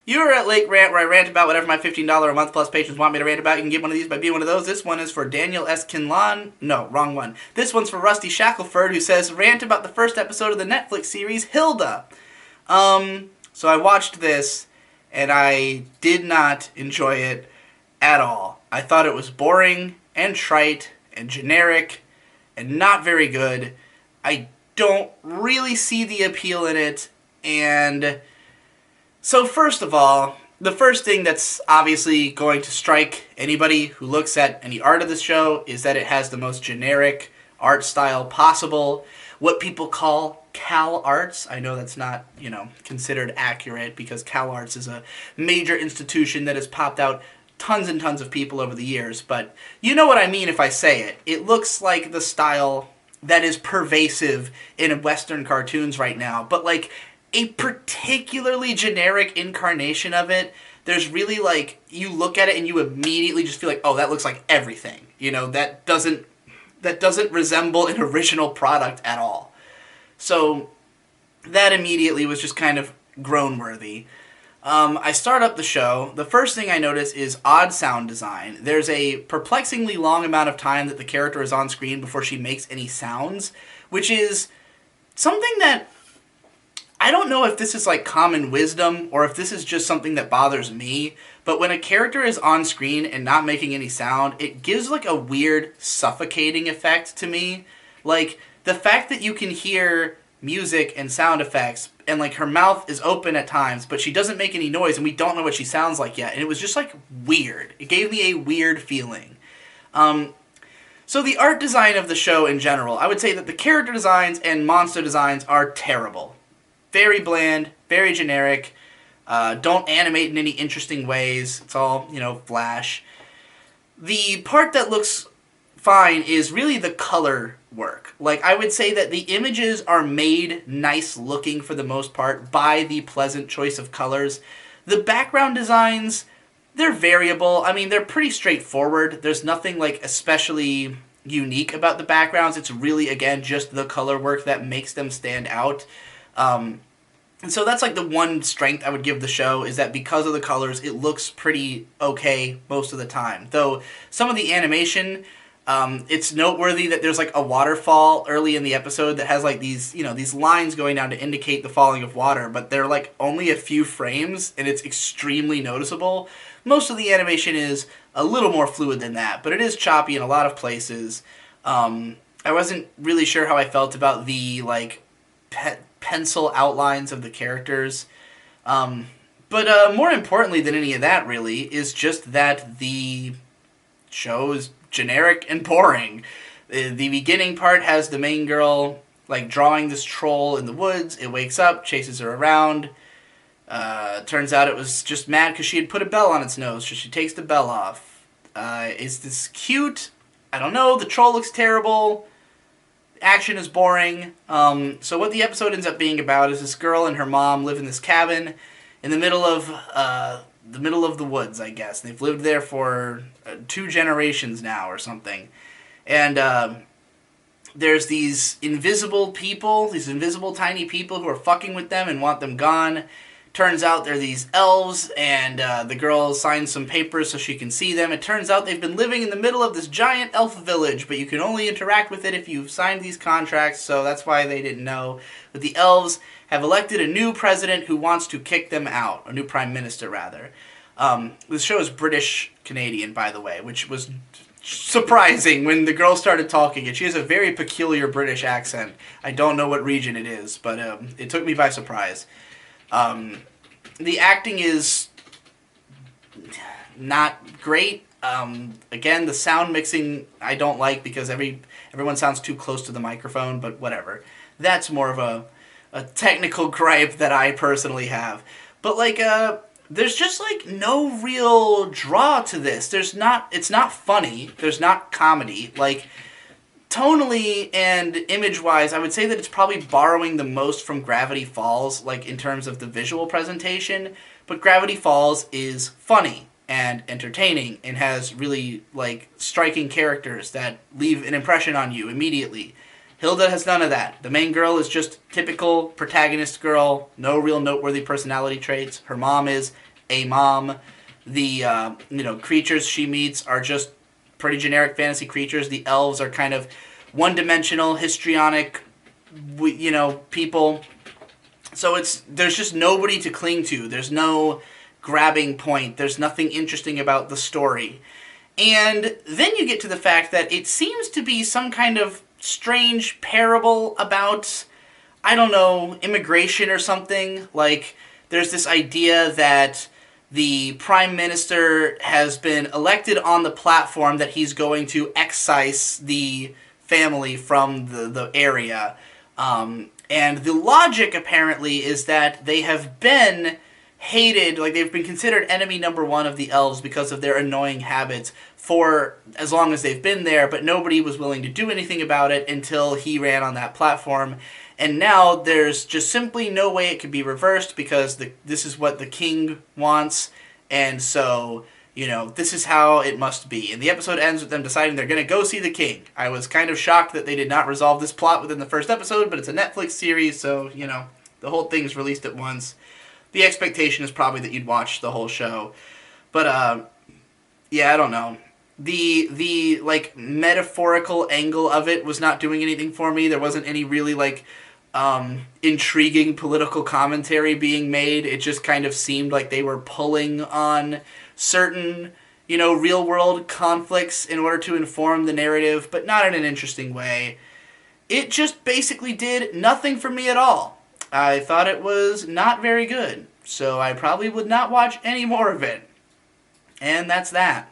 You're at Lake Rant, where I rant about whatever my $15 a month plus patrons want me to rant about. You can get one of these by being one of those. This one is for Daniel S. Kinlan. No, wrong one. This one's for Rusty Shackelford, who says, rant about the first episode of the Netflix series, Hilda. So I watched this, and I did not enjoy it at all. I thought it was boring, and trite, and generic, and not very good. I don't really see the appeal in it, and... So first of all, the first thing that's obviously going to strike anybody who looks at any art of this show is that it has the most generic art style possible. What people call Cal Arts. I know that's not, considered accurate because Cal Arts is a major institution that has popped out tons and tons of people over the years. But you know what I mean if I say it. It looks like the style that is pervasive in Western cartoons right now. But like... a particularly generic incarnation of it. There's really you look at it and you immediately just feel like, oh, that looks like everything. That doesn't resemble an original product at all. So that immediately was just kind of groan-worthy. I start up the show. The first thing I notice is odd sound design. There's a perplexingly long amount of time that the character is on screen before she makes any sounds, which is something that I don't know if this is common wisdom or if this is just something that bothers me, but when a character is on screen and not making any sound, it gives a weird suffocating effect to me. The fact that you can hear music and sound effects and her mouth is open at times, but she doesn't make any noise and we don't know what she sounds like yet. And it was just weird. It gave me a weird feeling. So the art design of the show in general, I would say that the character designs and monster designs are terrible. Very bland, very generic, don't animate in any interesting ways. It's all, flash. The part that looks fine is really the color work. I would say that the images are made nice looking for the most part by the pleasant choice of colors. The background designs, they're variable. I mean, they're pretty straightforward. There's nothing, especially unique about the backgrounds. It's really, again, just the color work that makes them stand out. And so that's the one strength I would give the show, is that because of the colors, it looks pretty okay most of the time. Though some of the animation, it's noteworthy that there's a waterfall early in the episode that has these lines going down to indicate the falling of water, but they're only a few frames and it's extremely noticeable. Most of the animation is a little more fluid than that, but it is choppy in a lot of places. I wasn't really sure how I felt about the pencil outlines of the characters. But more importantly than any of that, really, is just that the show is generic and boring. The beginning part has the main girl, drawing this troll in the woods. It wakes up, chases her around. Turns out it was just mad because she had put a bell on its nose, so she takes the bell off. Is this cute? I don't know. The troll looks terrible. Action is boring. So what the episode ends up being about is this girl and her mom live in this cabin in the middle of the woods, I guess. They've lived there for 2 generations now or something. And there's these invisible people, these invisible tiny people who are fucking with them and want them gone. Turns out they're these elves, and the girl signs some papers so she can see them. It turns out they've been living in the middle of this giant elf village, but you can only interact with it if you've signed these contracts, so that's why they didn't know. But the elves have elected a new president who wants to kick them out. A new prime minister, rather. This show is British-Canadian, by the way, which was surprising when the girl started talking. And she has a very peculiar British accent. I don't know what region it is, but it took me by surprise. The acting is not great. Again, the sound mixing I don't like because everyone sounds too close to the microphone, but whatever. That's more of a technical gripe that I personally have. But there's just no real draw to this. It's not funny. There's not comedy. Tonally and image-wise, I would say that it's probably borrowing the most from Gravity Falls, in terms of the visual presentation. But Gravity Falls is funny and entertaining and has really, striking characters that leave an impression on you immediately. Hilda has none of that. The main girl is just typical protagonist girl, no real noteworthy personality traits. Her mom is a mom. The creatures she meets are just pretty generic fantasy creatures. The elves are kind of one-dimensional, histrionic, people. So there's just nobody to cling to. There's no grabbing point. There's nothing interesting about the story. And then you get to the fact that it seems to be some kind of strange parable about, I don't know, immigration or something. Like, there's this idea that the Prime Minister has been elected on the platform that he's going to excise the family from the area. And the logic, apparently, is that they have been hated, like they've been considered enemy number one of the elves because of their annoying habits for as long as they've been there, but nobody was willing to do anything about it until he ran on that platform. And now there's just simply no way it could be reversed because this is what the king wants, and so, this is how it must be. And the episode ends with them deciding they're going to go see the king. I was kind of shocked that they did not resolve this plot within the first episode, but it's a Netflix series, so, the whole thing's released at once. The expectation is probably that you'd watch the whole show. But, I don't know. The metaphorical angle of it was not doing anything for me. There wasn't any really, intriguing political commentary being made. It just kind of seemed like they were pulling on certain, real-world conflicts in order to inform the narrative, but not in an interesting way. It just basically did nothing for me at all. I thought it was not very good, so I probably would not watch any more of it. And that's that.